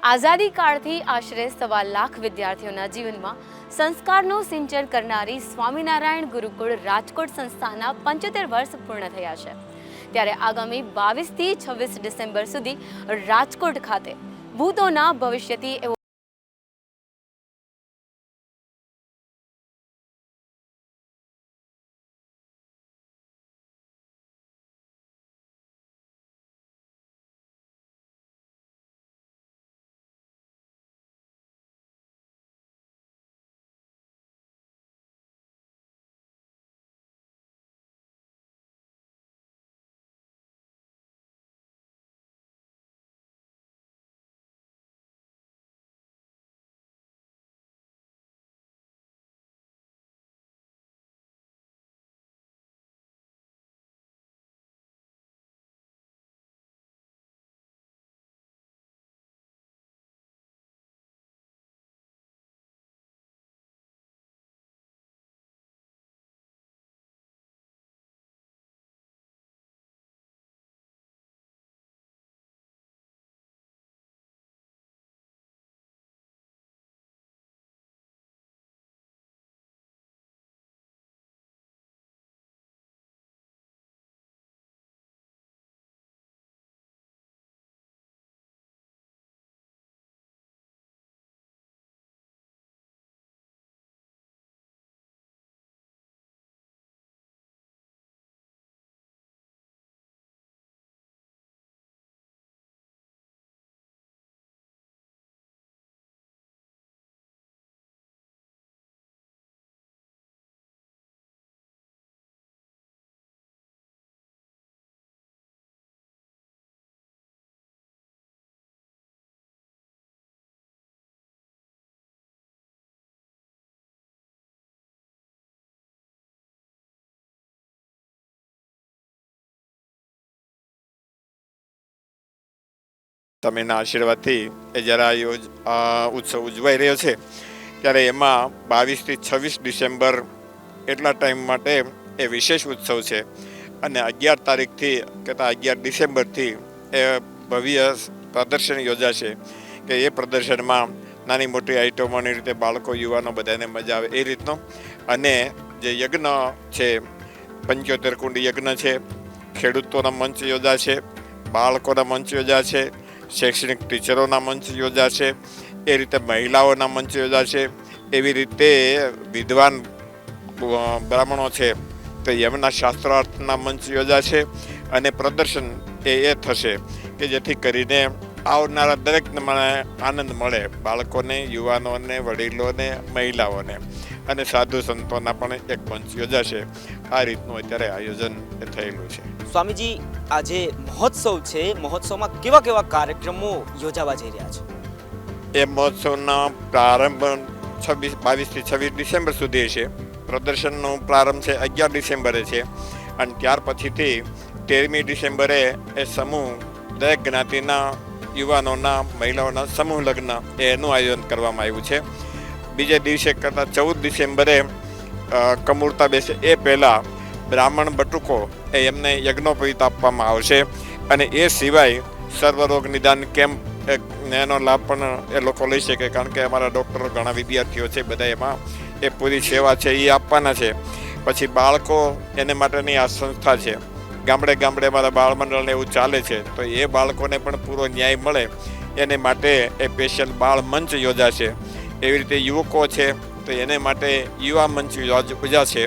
આઝાદી કાળથી આશરે 1.25 લાખ વિદ્યાર્થીઓના જીવનમાં સંસ્કારનું સિંચન કરનારી સ્વામિનારાયણ ગુરુકુળ રાજકોટ સંસ્થાના 75 વર્ષ પૂર્ણ થયા છે। ત્યારે આગામી 22 થી 26 ડિસેમ્બર સુધી રાજકોટ ખાતે ભૂતોના ભવિષ્યથી એવો તમેના આશીર્વાદથી એ જ્યારે આ ઉત્સવ ઉજવાઈ રહ્યો છે ત્યારે એમાં 22 થી 26 ડિસેમ્બર એટલા ટાઈમ માટે એ વિશેષ ઉત્સવ છે અને 11 તારીખથી કહેતા 11 ડિસેમ્બરથી એ ભવ્ય પ્રદર્શન યોજાશે કે એ પ્રદર્શનમાં નાની મોટી આઈટમોની રીતે બાળકો યુવાનો બધાને મજા આવે એ રીતનો અને જે યજ્ઞ છે 75 કુંડી યજ્ઞ છે, ખેડૂતોના મંચ યોજાશે, બાળકોના મંચ યોજાશે, શૈક્ષણિક ટીચરોના મંચ યોજાશે, એ રીતે મહિલાઓના મંચ યોજાશે, એવી રીતે વિદ્વાન બ્રાહ્મણો છે તો એમના શાસ્ત્રાર્થના મંચ યોજાશે અને પ્રદર્શન એ થશે કે જેથી કરીને આવનારા દરેકને આનંદ મળે, બાળકોને, યુવાનોને, વડીલોને, મહિલાઓને અને સાધુ સંતોના પણ એક મંચ યોજાશે। આ રીતનું અત્યારે આયોજન થયેલું છે। સ્વામીજી, આજે મહોત્સવ છે, મહોત્સવમાં કેવા કેવા કાર્યક્રમો યોજાવા જઈ રહ્યા છે? એ મહોત્સવનો પ્રારંભ 22 થી 26 ડિસેમ્બર સુધી છે। પ્રદર્શનનો પ્રારંભ છે 11 ડિસેમ્બરે છે અને ત્યાર પછીથી 13મી ડિસેમ્બરે એ સમૂહ દરેક જ્ઞાતિના યુવાનોના, મહિલાઓના સમૂહ લગ્ન એનું આયોજન કરવામાં આવ્યું છે। બીજે દિવસે કરતાં 14 ડિસેમ્બરે કમૂરતા બેસે એ પહેલાં બ્રાહ્મણ બટુકો એમને યજ્ઞોપવિત આપવામાં આવશે અને એ સિવાય સર્વરોગ નિદાન કેમ્પ એનો લાભ પણ એ લોકો લઈ શકે, કારણ કે અમારા ડૉક્ટરો, ઘણા વિદ્યાર્થીઓ છે, બધા એમાં એ પૂરી સેવા છે એ આપવાના છે। પછી બાળકો એને માટેની આ સંસ્થા છે, ગામડે ગામડે અમારા બાળ મંડળને એવું ચાલે છે, તો એ બાળકોને પણ પૂરો ન્યાય મળે એને માટે એ સ્પેશિયલ બાળ મંચ યોજાશે। એવી રીતે યુવકો છે તો એને માટે યુવા મંચ યોજાશે।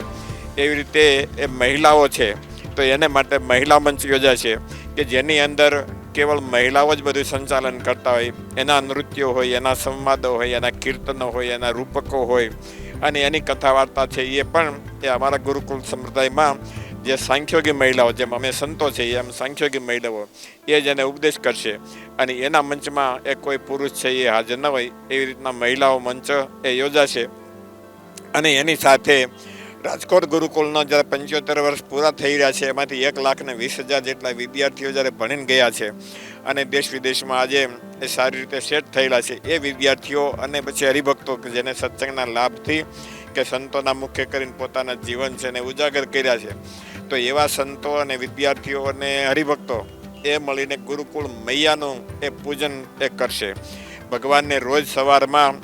એવી રીતે એ મહિલાઓ છે તો એને માટે મહિલા મંચ યોજાશે કે જેની અંદર કેવળ મહિલાઓ જ બધું સંચાલન કરતા હોય, એના નૃત્યો હોય, એના સંવાદો હોય, એના કીર્તનો હોય, એના રૂપકો હોય અને એની કથા વાર્તા છે એ પણ એ અમારા ગુરુકુળ સંપ્રદાયમાં જે સાંખ્યોગી મહિલાઓ, જેમ અમે સંતો છે એમ સાંખ્યોગી મહિલાઓ એ જ એને ઉપદેશ કરશે અને એના મંચમાં એ કોઈ પુરુષ છે એ હાજર ન હોય એવી રીતના મહિલાઓ મંચ એ યોજાશે। અને એની સાથે રાજકોટ ગુરુકુળનો જ્યારે 75 વર્ષ પૂરા થઈ રહ્યા છે એમાંથી 1,20,000 જેટલા વિદ્યાર્થીઓ જ્યારે ભણીને ગયા છે અને દેશ વિદેશમાં આજે એ સારી રીતે સેટ થયેલા છે એ વિદ્યાર્થીઓ અને પછી હરિભક્તો કે જેને સત્સંગના લાભથી કે સંતોના મુખ્ય કરીને પોતાના જીવન છે એને ઉજાગર કર્યા છે, તો એવા સંતો અને વિદ્યાર્થીઓ અને હરિભક્તો એ મળીને ગુરુકુળ મૈયાનું એ પૂજન એ કરશે। ભગવાનને રોજ સવારમાં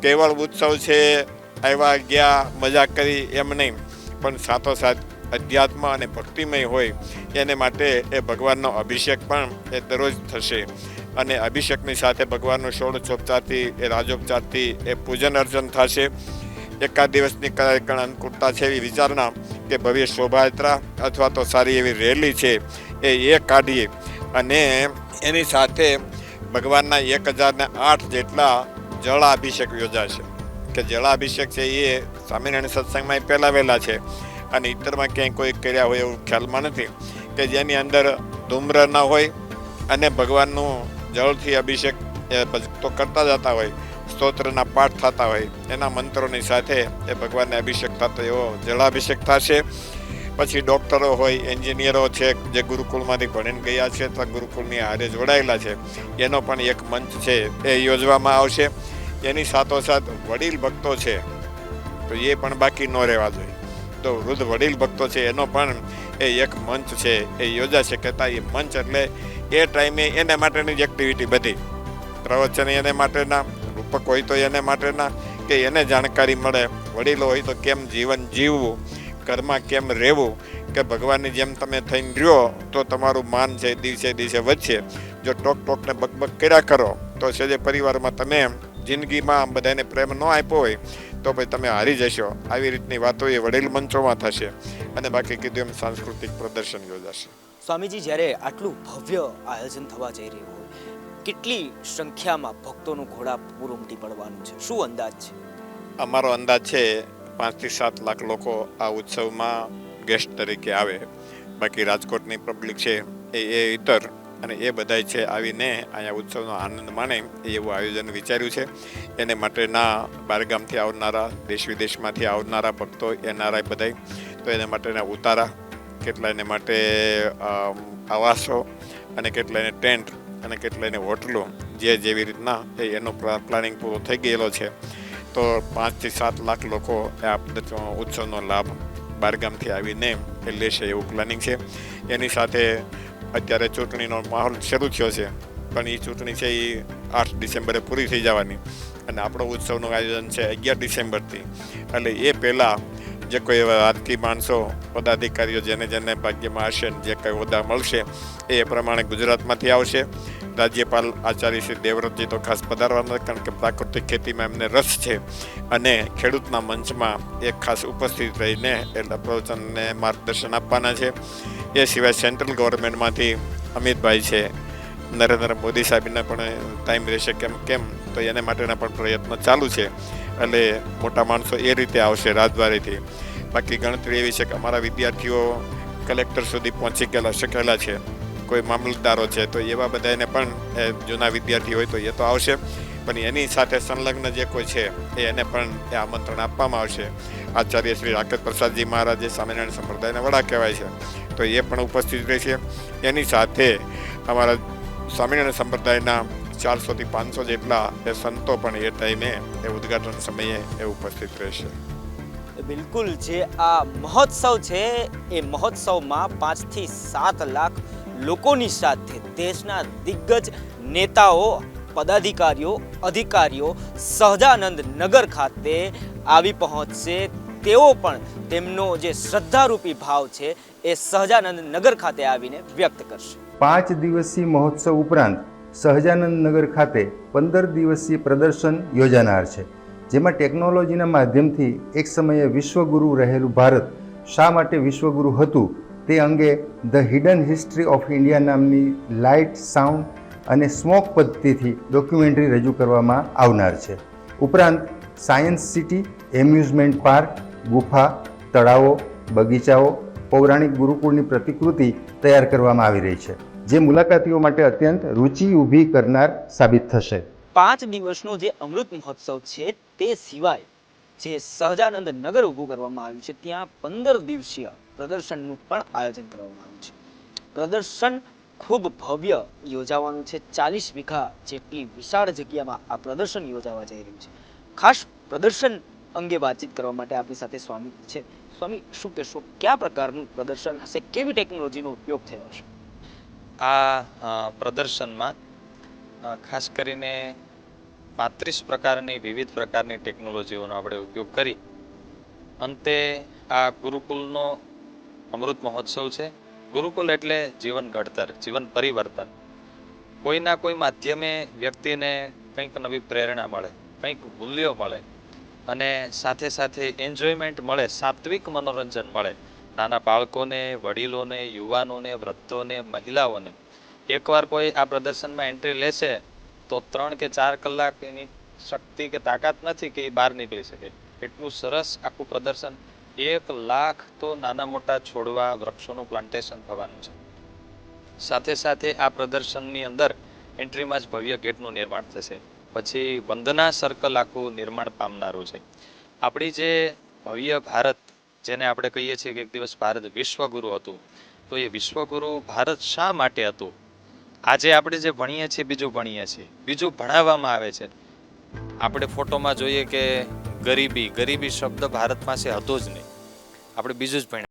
કેવળ ઉત્સવ છે, આવ્યા ગયા મજા કરી એમ નહીં, પણ સાથોસાથ અધ્યાત્મ અને ભક્તિમય હોય એને માટે એ ભગવાનનો અભિષેક પણ એ દરરોજ થશે. અને અભિષેકની સાથે ભગવાનનો ષોડશોપચારથી એ રાજોપચારથી એ પૂજન અર્ચન થશે. એકાદ દિવસની કણ અનુકૂળતા છે એવી વિચારણા કે ભવ્ય શોભાયાત્રા અથવા તો સારી એવી રેલી છે એ કાઢીએ અને એની સાથે ભગવાનના 1008 જેટલા જળાભિષેક યોજાશે. કે જળાભિષેક છે એ સ્વામિનારાયણ સત્સંગમાં પહેલા વહેલા છે અને ઇતરમાં ક્યાંય કોઈ કર્યા હોય એવું ખ્યાલમાં નથી, કે જેની અંદર ધૂમ્ર ન હોય અને ભગવાનનું જળથી અભિષેક એ ભક્તો કરતા જતા હોય, સ્તોત્રના પાઠ થતા હોય, એના મંત્રોની સાથે એ ભગવાનને અભિષેક થતો એવો જળાભિષેક થશે. પછી ડૉક્ટરો હોય, એન્જિનિયરો છે જે ગુરુકુળમાંથી ભણીને ગયા છે અથવા ગુરુકુળની હારે જોડાયેલા છે, એનો પણ એક મંચ છે એ યોજવામાં આવશે. એની સાથોસાથ વડીલ ભક્તો છે તો એ પણ બાકી ન રહેવા જોઈએ, તો વૃદ્ધ વડીલ ભક્તો છે એનો પણ એ એક મંચ છે એ યોજાશે. કહેતા એ મંચ એટલે એ ટાઈમે એને માટેની જ એક્ટિવિટી બધી, પ્રવચન એને માટેના, રૂપક હોય તો એને માટેના, કે એને જાણકારી મળે, વડીલો હોય તો કેમ જીવન જીવવું, ઘરમાં કેમ રહેવું, કે ભગવાનની જેમ તમે થઈને રહ્યો તો તમારું માન છે દિવસે દિવસે વધશે. જો ટોક ટોકને બકબક કર્યા કરો તો છે જે પરિવારમાં તમે જિંદગીમાં બધાને પ્રેમ ન આપ્યો હોય તો ભાઈ તમે હારી જશો. આવી રીતની વાતો એ વડીલ મંચોમાં થશે. અને બાકી કીધું એમ સાંસ્કૃતિક પ્રદર્શન યોજાશે. સ્વામીજી, જ્યારે આટલું ભવ્ય આયોજન થવા જઈ રહ્યું હોય, કેટલી સંખ્યામાં ભક્તોનું ઘોડાપૂર ઉમટી પડવાનું છે, શું અંદાજ છે? અમારો અંદાજ છે 5 થી 7 લાખ લોકો આ ઉત્સવમાં ગેસ્ટ તરીકે આવે. બાકી રાજકોટની પબ્લિક છે એ ઇતર અને એ બધાય છે આવીને અહીંયા ઉત્સવનો આનંદ માણે એવું આયોજન વિચાર્યું છે. એને માટેના બહારગામથી આવનારા, દેશ વિદેશમાંથી આવનારા ભક્તો એનઆરઆઈ બધાય, તો એને માટેના ઉતારા, કેટલા એને માટે આવાસો અને કેટલા એને ટેન્ટ અને કેટલા એને હોટલો, જે જેવી રીતના એનો પ્લાનિંગ પૂરો થઈ ગયેલો છે. તો 5 થી 7 લાખ લોકો આ ઉત્સવનો લાભ બહારગામથી આવીને એ લેશે એવું પ્લાનિંગ છે. એની સાથે અત્યારે ચૂંટણીનો માહોલ શરૂ થયો છે, પણ એ ચૂંટણી છે એ 8 ડિસેમ્બરે પૂરી થઈ જવાની અને આપણો ઉત્સવનું આયોજન છે 11 ડિસેમ્બરથી. એટલે એ પહેલાં જે કોઈ એવા રાજકીય માણસો, પદાધિકારીઓ જેને જેને ભાગ્યમાં હશે ને જે કંઈ હોદ્દા મળશે એ પ્રમાણે ગુજરાતમાંથી આવશે. રાજ્યપાલ આચાર્ય શ્રી દેવવ્રતજી તો ખાસ પધારવાના, કારણ કે પ્રાકૃતિક ખેતીમાં એમને રસ છે અને ખેડૂતના મંચમાં એક ખાસ ઉપસ્થિત રહીને એટલે પ્રવચનને માર્ગદર્શન આપવાના છે. એ સિવાય સેન્ટ્રલ ગવર્મેન્ટમાંથી અમિતભાઈ છે, નરેન્દ્ર મોદી સાહેબને પણ ટાઈમ રહેશે કેમ તો એને માટેના પણ પ્રયત્નો ચાલુ છે. એટલે મોટા માણસો એ રીતે આવશે રાજદ્વારીથી. બાકી ગણતરી એવી છે કે અમારા વિદ્યાર્થીઓ કલેક્ટર સુધી પહોંચી શકેલા છે, કોઈ મામલતદારો છે, તો એવા બધાને પણ જૂના વિદ્યાર્થી હોય તો એ તો આવશે. પણ એની સાથે સંલગ્ન જે કોઈ છે એને પણ એ આમંત્રણ આપવામાં આવશે. આચાર્ય શ્રી રાકેશ પ્રસાદજી મહારાજ જે સ્વામિનારાયણ સંપ્રદાયના વડા કહેવાય છે, તો એ પણ ઉપસ્થિત રહેશે. એની સાથે અમારા સ્વામિનારાયણ સંપ્રદાયના 400 થી 500 જેટલા એ સંતો પણ એ ટાઈમે એ ઉદ્ઘાટન સમયે એ ઉપસ્થિત રહેશે. બિલકુલ, જે આ મહોત્સવ છે એ મહોત્સવમાં 5 થી 7 લાખ લોકોની સાથે દેશના દિગ્ગજ નેતાઓ, પદાધિકારીઓ, અધિકારીઓ સહજાનંદ નગર ખાતે આવી પહોંચશે. તેઓ પણ તેમનો જે શ્રદ્ધારૂપી ભાવ છે એ સહજાનંદ નગર ખાતે આવીને વ્યક્ત કરશે. 5 દિવસીય મહોત્સવ ઉપરાંત સહજાનંદ નગર ખાતે 15 દિવસીય પ્રદર્શન યોજાનાર છે, જેમાં ટેકનોલોજીના માધ્યમથી એક સમયે વિશ્વગુરુ રહેલું ભારત શા માટે વિશ્વગુરુ હતું તે અંગે the hidden history of India નામની લાઇટ, સાઉન્ડ અને સ્મોક પદ્ધતિથી ડોક્યુમેન્ટરી રજૂ કરવામાં આવનાર છે. ઉપરાંત સાયન્સ સિટી, એમ્યુઝમેન્ટ પાર્ક, ગુફા, તળાવો, બગીચાઓ, પૌરાણિક ગુરુકુળની પ્રતિકૃતિ તૈયાર કરવામાં આવી રહી છે, જે મુલાકાતીઓ માટે અત્યંત રુચિ ઊભી કરનાર સાબિત થશે. 5 દિવસનો જે અમૃત મહોત્સવ છે તે સિવાય જે સહજાનંદ નગર ઊભું કરવામાં આવ્યું છે ત્યાં 15 દિવસીય પ્રદર્શનનું પણ આયોજન કરવામાં આવ્યું છે. પ્રદર્શન ખૂબ ભવ્ય યોજાવાનું છે. 40 વીઘા જેટલી વિશાળ જગ્યામાં આ પ્રદર્શન યોજાવા જઈ રહ્યું છે. ખાસ પ્રદર્શન અંગે વાતચીત કરવા માટે આપણી સાથે સ્વામી છે. સ્વામી, શું કહેશો, કયા પ્રકારનું પ્રદર્શન હશે, કેવી ટેકનોલોજીનો ઉપયોગ થયો હશે? આ પ્રદર્શનમાં ખાસ કરીને 35 પ્રકારની વિવિધ પ્રકારની ટેકનોલોજીઓનો આપણે ઉપયોગ કરી અંતે આ ગુરુકુલનો અમૃત મહોત્સવ છે. ગુરુકુલ એટલે જીવન ઘડતર, જીવન પરિવર્તન. કોઈના કોઈ માધ્યમે વ્યક્તિને કંઈક નવી પ્રેરણા મળે, કંઈક મૂલ્યો મળે અને સાથે સાથે એન્જોયમેન્ટ મળે, સાત્વિક મનોરંજન મળે. નાના બાળકોને, વડીલોને, યુવાનોને, વૃદ્ધોને, મહિલાઓને એકવાર કોઈ આ પ્રદર્શનમાં એન્ટ્રી લેશે તો 3 કે 4 કલાક એની શક્તિ કે તાકાત નથી કે એ બહાર નીકળી શકે. એટલું સરસ આખું પ્રદર્શન. 1 લાખ તો નાના મોટા છોડવા વૃક્ષોનું પ્લાન્ટેશન થવાનું છે. સાથે સાથે આ પ્રદર્શનની અંદર એન્ટ્રીમાં જ ભવ્ય ગેટનું નિર્માણ થશે. પછી વંદના સર્કલ આખું નિર્માણ પામનારું છે. આપણી જે ભવ્ય ભારત, જેને આપણે કહીએ છીએ કે એક દિવસ ભારત વિશ્વગુરુ હતું, તો એ વિશ્વગુરુ ભારત શા માટે હતું? આજે આપણે જે ભણીએ છીએ બીજું ભણીએ છીએ, બીજું ભણાવવામાં આવે છે. આપણે ફોટોમાં જોઈએ કે ગરીબી શબ્દ ભારતમાં છે હતો જ નહીં, આપણે બીજું જ ભણ્યા.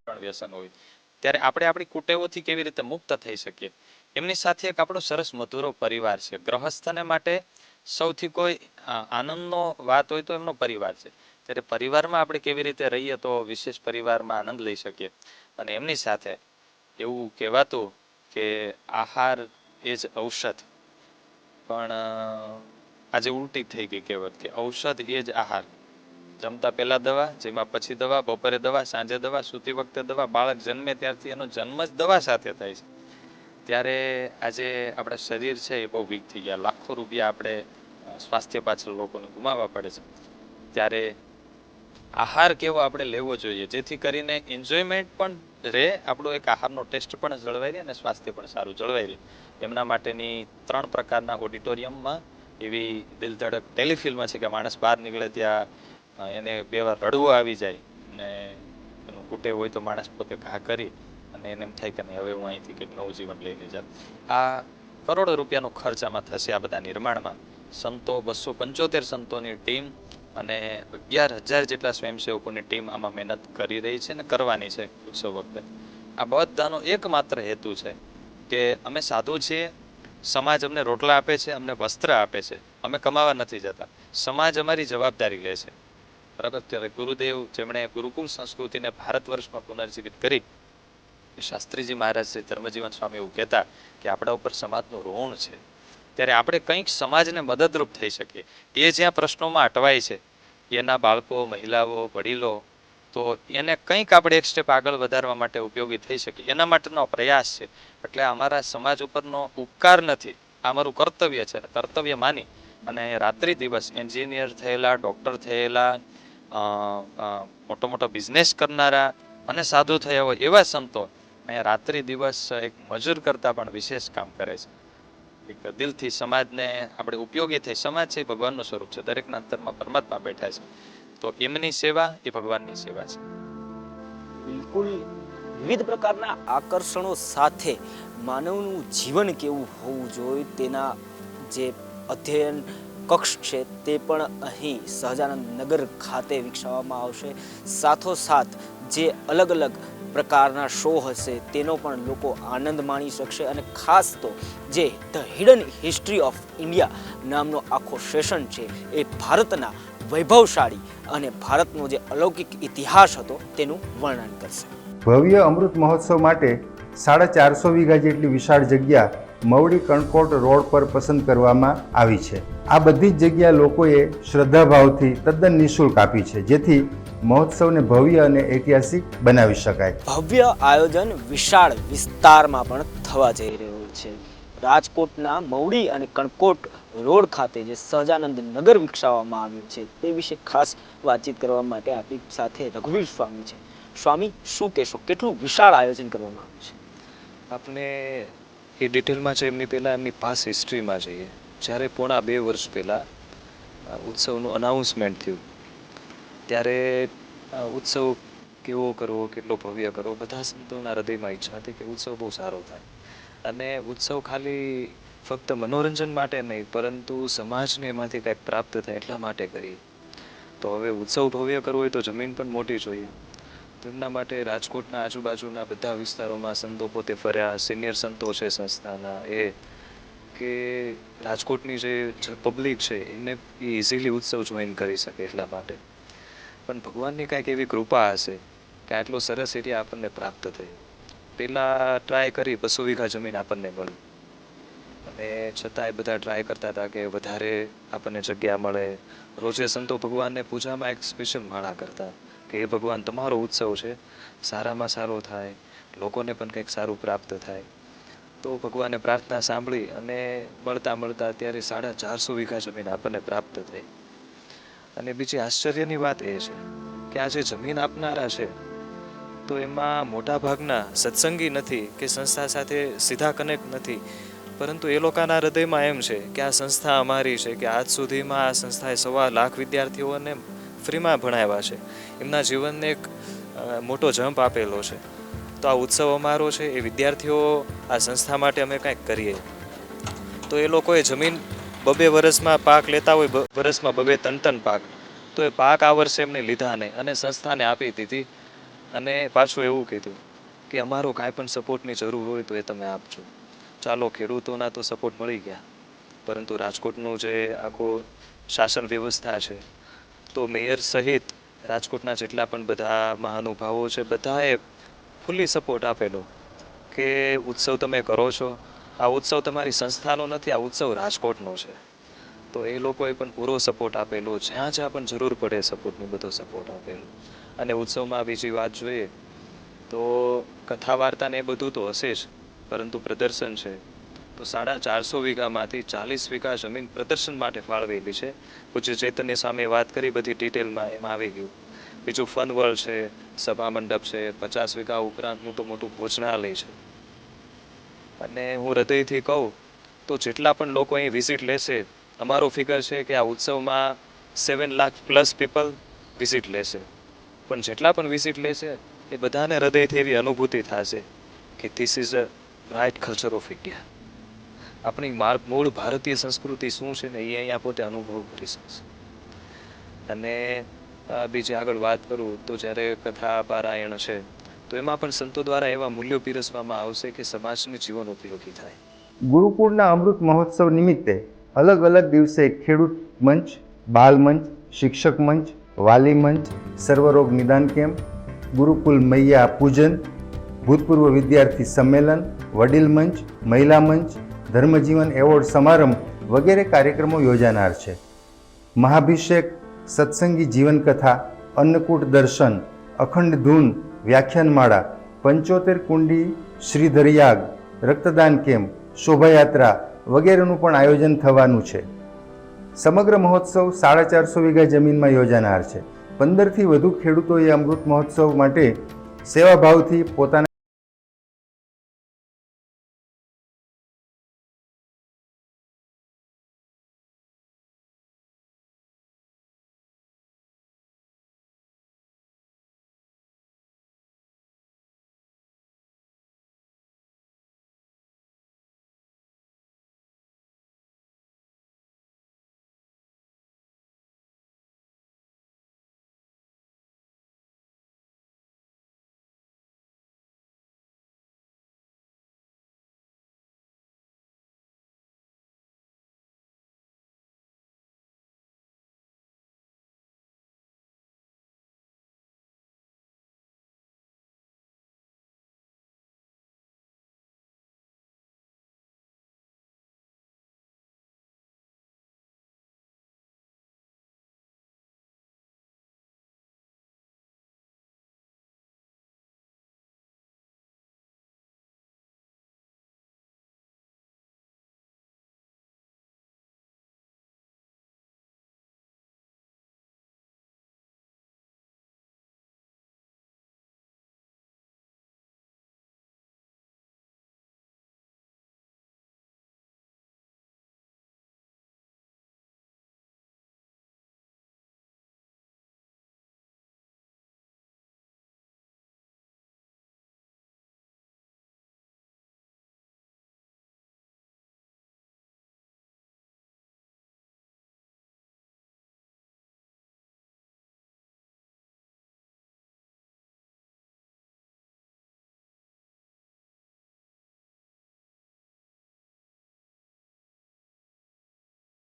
વ્યસન હોય ત્યારે આપણે આપણી કુટેવોથી કેવી રીતે મુક્ત થઈ શકીએ, એમની સાથે એક આપણો સરસ મધુરો પરિવાર છે. ગ્રહસ્થને માટે સૌથી કોઈ આનંદનો વાત હોય તો એમનો પરિવાર છે. ત્યારે પરિવારમાં આપણે કેવી રીતે રહીએ તો વિશેષ પરિવારમાં આનંદ લઈ શકીએ. અને એમની સાથે એવું કહેવાતું કે આહાર એ જ ઔષધ, પણ આજે ઉલટી થઈ ગઈ કહેવત કે ઔષધ એ જ આહાર. જમતા પહેલા દવા, જેમાં પછી દવા, બપોરે દવા, સાંજે દવા, સૂતી વખતે દવા. બાળક જન્મે ત્યારથી એનો જન્મ જ દવા સાથે થાય છે. ત્યારે આજે આપણા શરીર છે એ બહુ વીક થઈ ગયા. લાખો રૂપિયા આપણે સ્વાસ્થ્ય પાછળ લોકોને ગુમાવવા પડે છે. ત્યારે આહાર કેવો આપણે લેવો જોઈએ જેથી કરીને એન્જોયમેન્ટ પણ રહે, આપણો એક આહારનો ટેસ્ટ પણ જળવાઈ રહે અને સ્વાસ્થ્ય પણ સારું જળવાઈ રહે. એમના માટેની 3 પ્રકારના ઓડિટોરિયમમાં એવી દિલધડક ટેલિફિલ્મ છે કે માણસ બહાર નીકળે ત્યાં એને 2 વાર રડવું આવી જાય ને એનું કુટે હોય તો માણસ પોતે ઘા કરી અને એને એમ થાય કે નહીં હવે હું અહીંથી કંઈક નવું જીવન લઈને જાત. આ કરોડો રૂપિયાનો ખર્ચ આમાં થશે આ બધા નિર્માણમાં. સંતો 275 સંતોની ટીમ અને 11,000 જેટલા સ્વયંસેવકોની ટીમ આમાં મહેનત કરી રહી છે ને કરવાની છે ઉત્સવ વખતે. આ બધાનો એકમાત્ર હેતુ છે કે અમે સાધુ છીએ, સમાજ અમને રોટલા આપે છે, અમને વસ્ત્ર આપે છે, અમે કમાવા નથી જતા, સમાજ અમારી જવાબદારી લે છે. બરાબર. ત્યારે ગુરુદેવ જેમણે ગુરુકુલ સંસ્કૃતિને ભારત વર્ષમાં પુનર્જીવિત કરી, શાસ્ત્રીજી મહારાજ શ્રી ધર્મજીવન સ્વામી એવું કહેતા કે આપણા ઉપર સમાજનું ઋણ છે. ત્યારે આપણે કંઈક સમાજને મદદરૂપ થઈ શકીએ. એ જ્યાં પ્રશ્નોમાં અટવાય છે, એના બાળકો, મહિલાઓ, વડીલો, તો એને કંઈક આપણે એક સ્ટેપ આગળ વધારવા માટે ઉપયોગી થઈ શકે, એના માટેનો પ્રયાસ છે. એટલે અમારા સમાજ ઉપરનો ઉપકાર નથી, આ અમારું કર્તવ્ય છે. કર્તવ્ય માની અને રાત્રિ દિવસ એન્જિનિયર થયેલા, ડૉક્ટર થયેલા, મોટો મોટો બિઝનેસ કરનારા અને સાધુ થયા હોય એવા સંતો અહીંયા રાત્રિ દિવસ એક મજૂર કરતાં પણ વિશેષ કામ કરે છે. એક દિલથી સમાજને આપણે ઉપયોગી થઈ. સમાજ છે એ ભગવાનનું સ્વરૂપ છે, દરેકના અંતરમાં પરમાત્મા બેઠા છે. તો એમની સેવા એ ભગવાનની સેવા છે. બિલકુલ વિવિધ પ્રકારના આકર્ષણો સાથે માનવનું જીવન કેવું હોવું જોઈએ તેના જે અધ્યયન કક્ષ છે તે પણ અહીં સહજાનંદ નગર ખાતે વિકસાવવામાં આવશે. સાથોસાથ જે અલગ અલગ પ્રકારના શો હશે તેનો પણ લોકો આનંદ માણી શકશે. અને ખાસ તો જે the hidden history of India નામનો આખો સેશન છે એ ભારતના વૈભવશાળી અને ભારતનો જે અલૌકિક ઇતિહાસ હતો તેનું વર્ણન કરશે. ભવ્ય અમૃત મહોત્સવ માટે 450 વીઘા જેટલી વિશાળ જગ્યા મવડી કણકોટ રોડ પર પસંદ કરવામાં આવી છે. આ બધી જ જગ્યા લોકોએ શ્રદ્ધાભાવથી તદ્દન નિઃશુલ્ક આપી છે, જેથી મહોત્સવને ભવ્ય અને ઐતિહાસિક બનાવી શકાય. ભવ્ય આયોજન વિશાળ વિસ્તારમાં પણ થવા જઈ રહ્યું છે. રાજકોટના મવડી અને કણકોટ રોડ ખાતે જે સહજાનંદ નગર વિકસાવવામાં આવ્યું છે તે વિશે ખાસ વાતચીત કરવા માટે આપણી સાથે રઘુવીર સ્વામી છે. સ્વામી, શું કહેશો, કેટલું વિશાળ આયોજન કરવામાં આવ્યું છે? આપણે એ ડિટેલમાં છે એમની પહેલાં એમની પાસ હિસ્ટ્રીમાં જઈએ. જ્યારે પોણા 2 વર્ષ પહેલાં ઉત્સવનું અનાઉન્સમેન્ટ થયું ત્યારે ઉત્સવ કેવો કરવો, કેટલો ભવ્ય કરવો, બધા સંતોના હૃદયમાં ઈચ્છા હતી કે ઉત્સવ બહુ સારો થાય. અને ઉત્સવ ખાલી ફક્ત મનોરંજન માટે નહીં, પરંતુ સમાજને એમાંથી કંઈક પ્રાપ્ત થાય એટલા માટે કરીએ. તો હવે ઉત્સવ ભવ્ય કરવો હોય તો જમીન પણ મોટી જોઈએ. તેમના માટે રાજકોટના આજુબાજુના બધા વિસ્તારોમાં સંતો પોતે ફર્યા. સિનિયર સંતો છે સંસ્થાના, એ કે રાજકોટની જે પબ્લિક છે એને ઇઝીલી ઉત્સવ જોઈન કરી શકે એટલા માટે. પણ ભગવાનની કાંઈક એવી કૃપા હશે કે આટલો સરસ એરિયા આપણને પ્રાપ્ત થઈ. પહેલાં ટ્રાય કરી 200 વીઘા જમીન આપણને મળી, અને છતાંય બધા ટ્રાય કરતા હતા કે વધારે આપણને જગ્યા મળે. રોજે સંતો ભગવાનને પૂજામાં એક સ્પેશિયલ માળા કરતા કે એ ભગવાન તમારો ઉત્સવ છે, સારામાં સારો થાય, લોકોને પણ કંઈક સારું પ્રાપ્ત થાય. તો ભગવાને પ્રાર્થના સાંભળી અને મળતા અત્યારે 450 વીઘા જમીન આપણને પ્રાપ્ત થઈ. અને બીજી આશ્ચર્યની વાત એ છે કે આ જે જમીન આપનારા છે તો એમાં મોટા ભાગના સત્સંગી નથી કે સંસ્થા સાથે સીધા કનેક્ટ નથી, પરંતુ એ લોકોના હૃદયમાં એમ છે કે આ સંસ્થા અમારી છે, કે આજ સુધીમાં આ સંસ્થાએ 1.25 લાખ વિદ્યાર્થીઓને ફ્રીમાં ભણાવ્યા છે. એમના જીવનને એક મોટો જમ્પ આપેલો છે. તો આ ઉત્સવ અમારો છે, એ વિદ્યાર્થીઓ આ સંસ્થા માટે અમે કંઈક કરીએ. તો એ લોકોએ જમીન 2 વર્ષમાં પાક લેતા હોય, વર્ષમાં 2-3 પાક, તો એ પાક આ વર્ષે એમને લીધા નહીં અને સંસ્થાને આપી દીધી. અને પાછું એવું કીધું કે અમારો કાંઈ પણ સપોર્ટની જરૂર હોય તો એ તમે આપજો. ચાલો, ખેડૂતોના તો સપોર્ટ મળી ગયા, પરંતુ રાજકોટનું જે આખું શાસન વ્યવસ્થા છે, તો મેયર સહિત રાજકોટના જેટલા પણ બધા મહાનુભાવો છે બધાએ ફૂલી સપોર્ટ આપેલો કે ઉત્સવ તમે કરો છો, આ ઉત્સવ તમારી સંસ્થાનો નથી, આ ઉત્સવ રાજકોટનો છે. તો એ લોકોએ પણ પૂરો સપોર્ટ આપેલો, જ્યાં જ્યાં પણ જરૂર પડે સપોર્ટની બધો સપોર્ટ આપેલો. અને ઉત્સવમાં બીજી વાત જોઈએ તો કથા વાર્તા ને એ બધું તો હશે જ, પરંતુ પ્રદર્શન છે તો 450 વીઘામાંથી 40 વીઘા જમીન પ્રદર્શન માટે ફાળવેલી છે. પૂજ્ય ચૈતન્ય સ્વામીએ વાત કરી બધી ડિટેલમાં એમાં આવી ગયું. બીજું ફન વર્લ્ડ છે, સભા મંડપ છે, 50 વીઘા ઉપરાંત મોટું ભોજનાલય છે. અને હું હૃદયથી કહું તો જેટલા પણ લોકો અહીં વિઝિટ લેશે, અમારો ફિગર છે કે આ ઉત્સવમાં 7 લાખ પ્લસ પીપલ વિઝિટ લેશે. પણ જેટલા પણ વિઝિટ લેશે એ બધાને હૃદયથી એવી અનુભૂતિ થશે કે this is a right culture of India. આપણી મૂળ ભારતીય સંસ્કૃતિ શું છે ને એ અહીંયા પોતે અનુભવ કરી શકશે. અને બીજી આગળ વાત કરું તો જ્યારે કથા પારાયણ છે તો એમાં પણ સંતો દ્વારા એવા મૂલ્યો પીરસવામાં આવશે કે સમાજને જીવન ઉપયોગી થાય. ગુરુકુળના અમૃત મહોત્સવ નિમિત્તે અલગ અલગ દિવસે ખેડૂત મંચ, બાલ મંચ, શિક્ષક મંચ, વાલી મંચ, સર્વરોગ નિદાન કેમ્પ, ગુરુકુલ મૈયા પૂજન, ભૂતપૂર્વ વિદ્યાર્થી સંમેલન, વડીલ મંચ, મહિલા મંચ, ધર્મજીવન એવોર્ડ સમારંભ વગેરે કાર્યક્રમો યોજાનાર છે. મહાભિષેક, સત્સંગી જીવનકથા, અન્નકૂટ દર્શન, અખંડ ધૂન, વ્યાખ્યાનમાળા, 75 કુંડી શ્રીધરયાગ, રક્તદાન કેમ્પ, શોભાયાત્રા વગેરેનું પણ આયોજન થવાનું છે. સમગ્ર મહોત્સવ 450 વીઘા જમીનમાં યોજાનાર છે. 15થી વધુ ખેડૂતોએ અમૃત મહોત્સવ માટે સેવાભાવથી પોતાના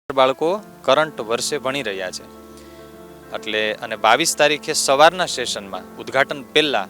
બાળકો કરંટ વર્ષે ભણી રહ્યા છે એટલે અને 22 તારીખે સવારના સેશનમાં ઉદ્ઘાટન પહેલા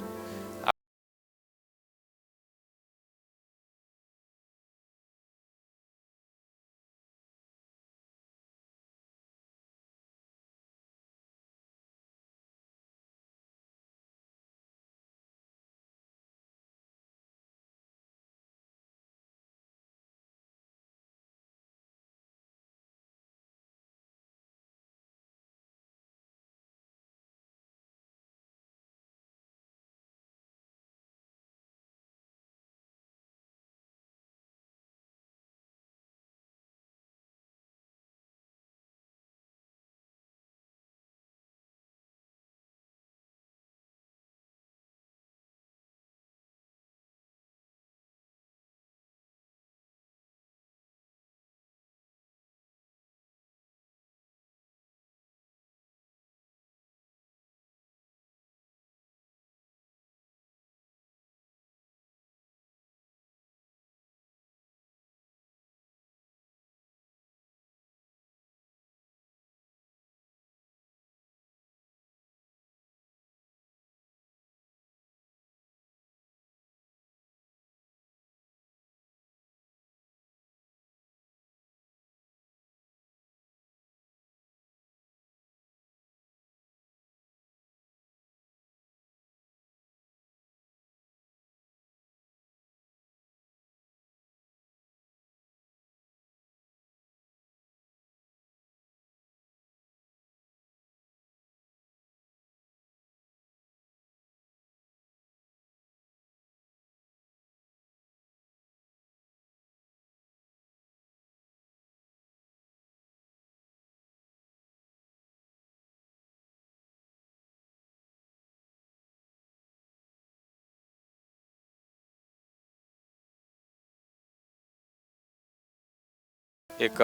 એક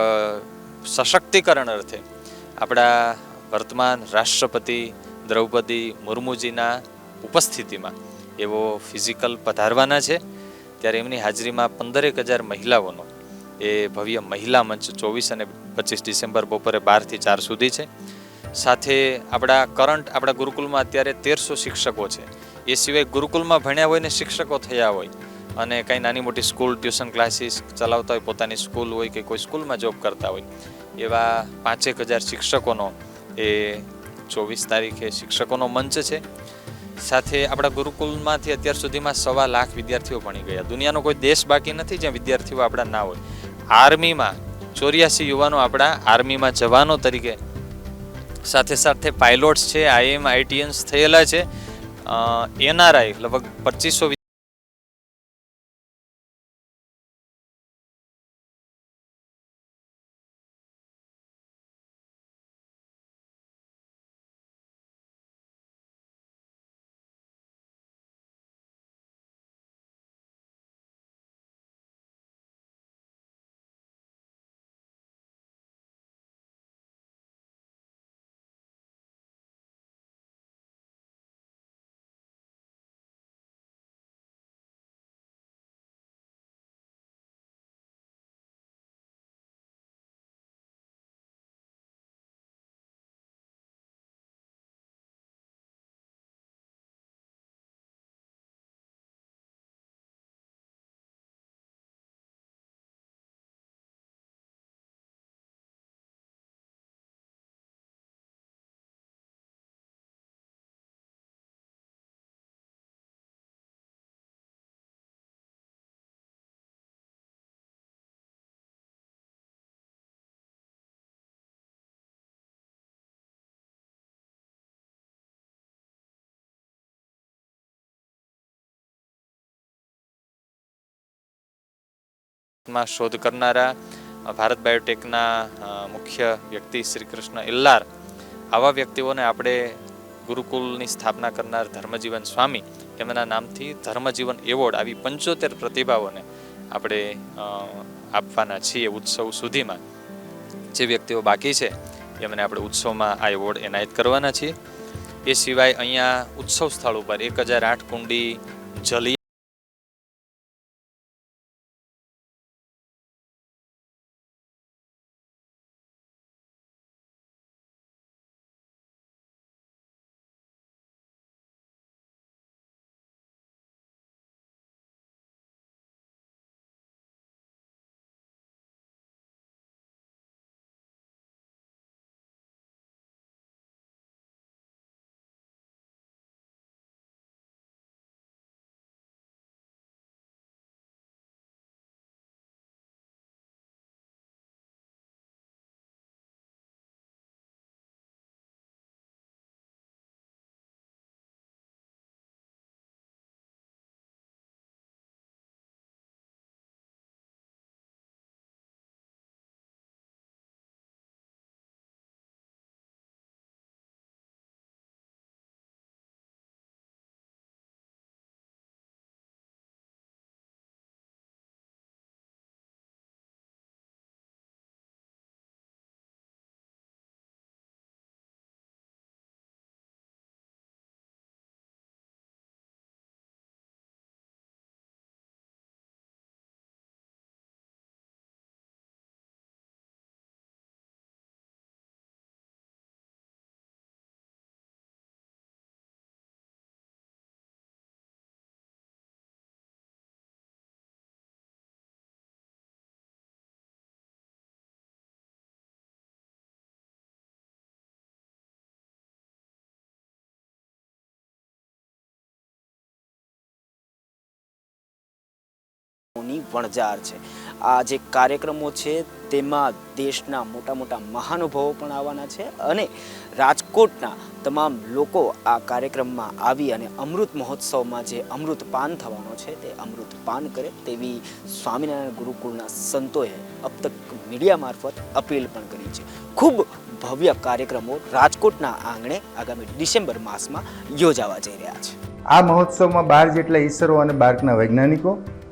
સશક્તિકરણ અર્થે આપણા વર્તમાન રાષ્ટ્રપતિ દ્રૌપદી મુર્મુજીના ઉપસ્થિતિમાં એવો ફિઝિકલ પધારવાના છે. ત્યારે એમની હાજરીમાં 15,000 મહિલાઓનો એ ભવ્ય મહિલા મંચ 24 અને 25 ડિસેમ્બર બપોરે 12 થી 4 સુધી છે. સાથે આપણા ગુરુકુલમાં અત્યારે 1300 શિક્ષકો છે. એ સિવાય ગુરુકુલમાં ભણ્યા હોય ને શિક્ષકો થયા હોય અને કંઈ નાની મોટી સ્કૂલ ટ્યુશન ક્લાસીસ ચલાવતા હોય, પોતાની સ્કૂલ હોય કે કોઈ સ્કૂલમાં જોબ કરતા હોય, એવા 5,000 શિક્ષકોનો એ 24 તારીખે શિક્ષકોનો મંચ છે. સાથે આપણા ગુરુકુલમાંથી અત્યાર સુધીમાં 1.25 લાખ વિદ્યાર્થીઓ ભણી ગયા. દુનિયાનો કોઈ દેશ બાકી નથી જ્યાં વિદ્યાર્થીઓ આપણા ના હોય. આર્મીમાં 84 યુવાનો આપણા આર્મીમાં જવાનો તરીકે, સાથે સાથે પાયલોટ્સ છે, IIM ITNs થયેલા છે, NRI લગભગ 2500 માં શોધ કરનારા ભારત બાયોટેકના મુખ્ય વ્યક્તિ શ્રી કૃષ્ણ ઇલ્લાર, આવા વ્યક્તિઓને આપણે ગુરુકુલની સ્થાપના કરનાર ધર્મજીવન સ્વામી, એમના નામથી ધર્મજીવન એવોર્ડ આવી 75 પ્રતિભાઓને આપણે આપવાના છીએ ઉત્સવ સુધીમાં. જે વ્યક્તિઓ બાકી છે એમને આપણે ઉત્સવમાં આ એવોર્ડ એનાયત કરવાના છીએ. એ સિવાય અહીંયા ઉત્સવ સ્થળ ઉપર 1008 કુંડી જલી ની વણઝાર છે. આ જે કાર્યક્રમો છે તેમાં દેશના મોટા મોટા મહાનુભાવો પણ આવવાના છે અને રાજકોટના તમામ લોકો આ કાર્યક્રમમાં આવી અને અમૃત મહોત્સવમાં જે અમૃતપાન થવાનો છે તે અમૃતપાન કરે તેવી સ્વામિનારાયણ ગુરુકુળના સંતોએ અબ તક મીડિયા મારફત અપીલ પણ કરી છે. ખૂબ ભવ્ય કાર્યક્રમો રાજકોટના આંગણે આગામી ડિસેમ્બર માસમાં યોજાવા જઈ રહ્યા છે. આ મહોત્સવમાં 12 જેટલા ઈસરો અને બાર્કના વૈજ્ઞાનિકો,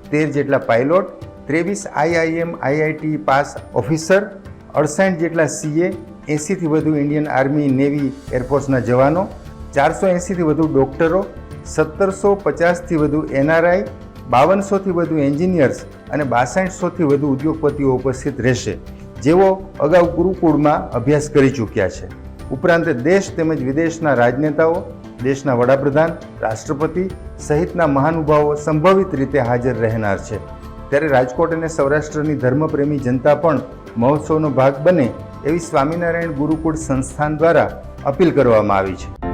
13 જેટલા pilot, 23 IIM IIT pass officer, 68 જેટલા CA, 80થી વધુ ઇન્ડિયન આર્મી, નેવી, એરફોર્સના જવાનો, 480થી વધુ ડોક્ટરો, 1750થી વધુ NRI, 5200થી વધુ એન્જિનિયર્સ અને 6200થી વધુ ઉદ્યોગપતિઓ ઉપસ્થિત રહેશે, જેઓ અગાઉ ગુરુકુળમાં અભ્યાસ કરી ચૂક્યા છે. ઉપરાંત દેશ તેમજ વિદેશના રાજનેતાઓ, દેશના વડાપ્રધાન, રાષ્ટ્રપતિ સહિતના મહાનુભાવો સંભવિત રીતે હાજર રહેનાર છે. ત્યારે રાજકોટ અને સૌરાષ્ટ્રની ધર્મપ્રેમી જનતા પણ મહોત્સવનો ભાગ બને એવી સ્વામિનારાયણ ગુરુકુળ સંસ્થાન દ્વારા અપીલ કરવામાં આવી છે.